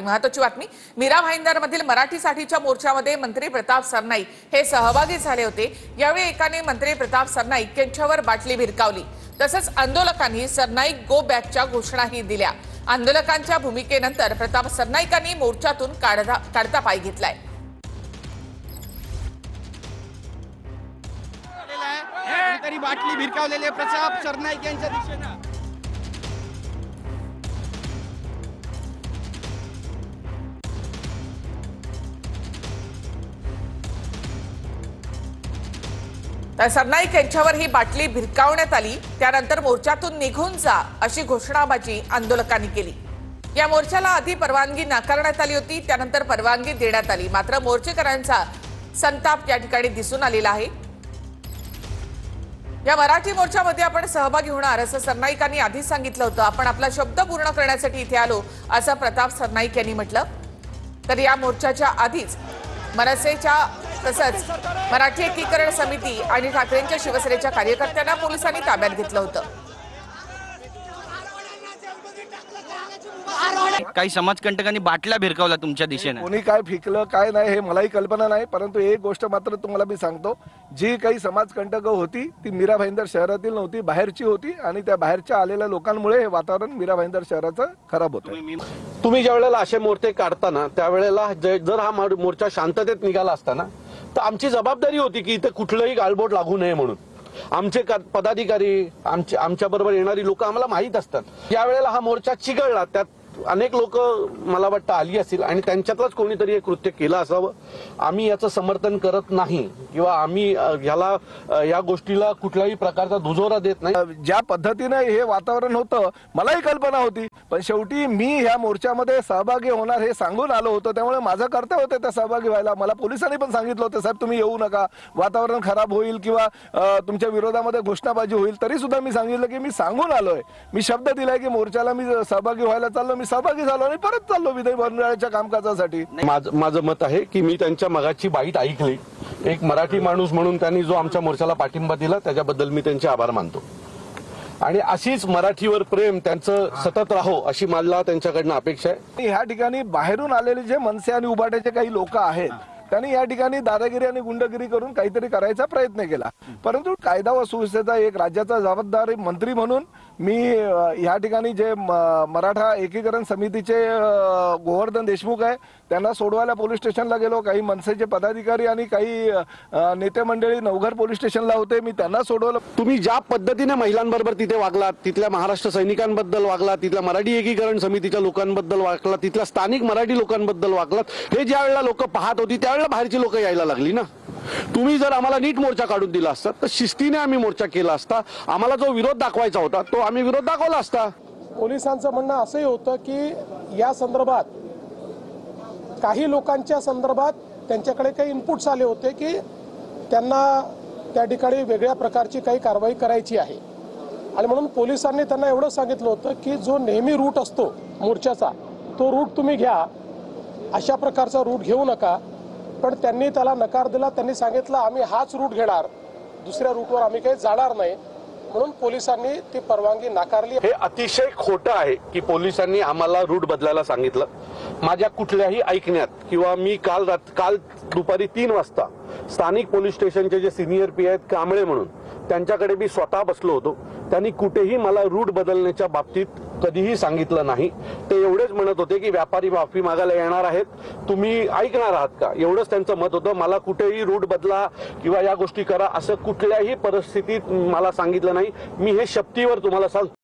आणि महत्त्वाची बातमी, मीरा भाईंदरमधील मराठीसाठीच्या मोर्चामध्ये मंत्री प्रताप सरनाईक हे सहभागी झाले होते। यावेळी एकाने मंत्री प्रताप सरनाईक यांच्यावर बाटली भिरकावली। तसंच आंदोलकांनी सरनाईक गो बॅकच्या घोषणाही दिल्या। आंदोलकांच्या भूमिकेनंतर प्रताप सरनाईकांनी मोर्चातून काढता पाय घेतलाय। तरी बाटली भिरकावलेले प्रताप सरनाईक यांच्या दिशेने तर सरनाईक यांच्यावर ही बाटली भिरकावण्यात आली। त्यानंतर मोर्चातून निघून जा अशी घोषणाबाजी आंदोलकांनी केली। या मोर्चाला आधी परवानगी नाकारण्यात आली होती, त्यानंतर परवानगी देण्यात आली। मात्र मोर्चेकरांचा संताप या ठिकाणी दिसून आलेला आहे। या मराठी मोर्चामध्ये आपण सहभागी होणार असं सरनाईकांनी आधी सांगितलं होतं। आपण आपला शब्द पूर्ण करण्यासाठी इथे आलो असं प्रताप सरनाईक यांनी म्हटलं। तर या मोर्चाच्या आधीच मनसेच्या तसंच मराठी एकीकरण समिती आणि ठाकरेंच्या शिवसेनेच्या कार्यकर्त्यांना पोलिसांनी ताब्यात घेतलं होतं। काही समाजकंटकांनी बाटल्या भिरकावल्या तुमच्या दिशेने। कोणी काय फिकलं काय नाही हे मलाही कल्पना नाही, परंतु एक गोष्ट मात्र तुम्हाला मी सांगतो, जी काही समाजकंटकं होती ती मीरा भाईंदर शहरातील नव्हती, बाहेरची होती आणि त्या बाहेरच्या आलेल्या लोकांमुळे हे वातावरण मीरा भाईंदर शहराचं खराब होतं। तुम्ही ज्या वेळेला असे मोर्चे काढताना त्यावेळेला जर हा मोर्चा शांततेत निघाला असताना तर आमची जबाबदारी होती की इथे कुठलंही गालबोट लागू नये म्हणून। आमचे पदाधिकारी आमच्या बरोबर येणारी लोक आम्हाला माहीत असतात। या वेळेला हा मोर्चा चिघळला, त्यात अनेक लोक मला वाटतं आली असतील आणि त्यांच्यातलंच कोणीतरी हे कृत्य केलं असावं। आम्ही याचं समर्थन करत नाही किंवा आम्ही या गोष्टीला कुठल्याही प्रकारचा दुजोरा देत नाही। ज्या पद्धतीने हे वातावरण होतं मलाही कल्पना होती, पण शेवटी मी ह्या मोर्चामध्ये सहभागी होणार हे सांगून आलो होतो, त्यामुळे माझं कर्तव्य होतं त्या सहभागी व्हायला। मला पोलिसांनी पण सांगितलं होतं, साहेब तुम्ही येऊ नका, वातावरण खराब होईल किंवा तुमच्या विरोधामध्ये घोषणाबाजी होईल। तरी सुद्धा मी सांगितलं की मी सांगून आलोय, मी शब्द दिलाय की मोर्चाला मी सहभागी व्हायला चाललो, मी सहभागी झालो आणि परत चाललो विधिमंडळाच्या कामकाजासाठी। माझं मत आहे की मी त्यांच्या मगाची बाईट ऐकली। एक मराठी माणूस म्हणून त्यांनी जो आमच्या मोर्चाला पाठिंबा दिला त्याच्याबद्दल मी त्यांचे आभार मानतो आणि अशीच मराठीवर प्रेम त्यांचं सतत राहो अशी मला त्यांच्याकडनं अपेक्षा आहे। ह्या ठिकाणी बाहेरून आलेले जे मनसे आणि उभाट्याचे काही लोक आहेत त्यांनी या ठिकाणी दादागिरी आणि गुंडगिरी करून काहीतरी करायचा प्रयत्न केला, परंतु कायदा व सुव्यवस्थेचा एक राज्याचा जबाबदारी मंत्री म्हणून मी या ठिकाणी जे मराठा एकीकरण समितीचे गोवर्धन देशमुख आहे त्यांना सोडवायला पोलीस स्टेशनला गेलो। काही मनसेचे पदाधिकारी आणि काही नेते मंडळी नवघर पोलीस स्टेशनला होते, मी त्यांना सोडवलं। तुम्ही ज्या पद्धतीने महिलांबरोबर तिथे वागलात, तिथल्या महाराष्ट्र सैनिकांबद्दल वागलात, तिथल्या मराठी एकीकरण समितीच्या लोकांबद्दल वागलात, तिथल्या स्थानिक मराठी लोकांबद्दल वागलात, हे ज्या वेळेला लोक पाहत होती त्यावेळेला बाहेरची लोक यायला लागली ना। तुम्ही जर आम्हाला नीट मोर्चा काढून दिला असता तर शिस्तीने आम्ही मोर्चा केला असता। आम्हाला जो विरोध दाखवायचा होता तो आम्ही विरोध दाखवला असता। पोलिसांचं म्हणणं असंही होतं की या संदर्भात काही लोकांच्या संदर्भात त्यांच्याकडे काही इनपुट्स आले होते की त्यांना त्या ठिकाणी वेगळ्या प्रकारची काही कारवाई करायची आहे आणि म्हणून पोलिसांनी त्यांना एवढं सांगितलं होतं की जो नेहमी रूट असतो मोर्चाचा तो रूट तुम्ही घ्या, अशा प्रकारचा रूट घेऊ नका। पण त्यांनी त्याला नकार दिला। त्यांनी सांगितलं आम्ही हाच रूट घेणार, दुसऱ्या रूटवर आम्ही काही जाणार नाही, म्हणून पोलिसांनी ती परवानगी नाकारली। हे अतिशय खोटं आहे की पोलिसांनी आम्हाला रूट बदलायला सांगितलं। माझ्या कुठल्याही ऐकण्यात किंवा मी काल दुपारी 3 वाजता स्थानिक पोलीस स्टेशनचे जे सिनियर पी आहेत कांबळे म्हणून त्यांच्याकडे मी स्वतः बसलो होतो, त्यांनी कुठेही मला रूट बदलण्याच्या बाबतीत कधीही सांगितलं नाही। ते एवढेच म्हणत होते की व्यापारी माफी मागायला येणार आहेत, तुम्ही ऐकणार आहात का, एवढंच त्यांचं मत होतं। मला कुठेही रूट बदला किंवा या गोष्टी करा असं कुठल्याही परिस्थितीत मला सांगितलं नाही। मी हे शपथीवर तुम्हाला सांगतो।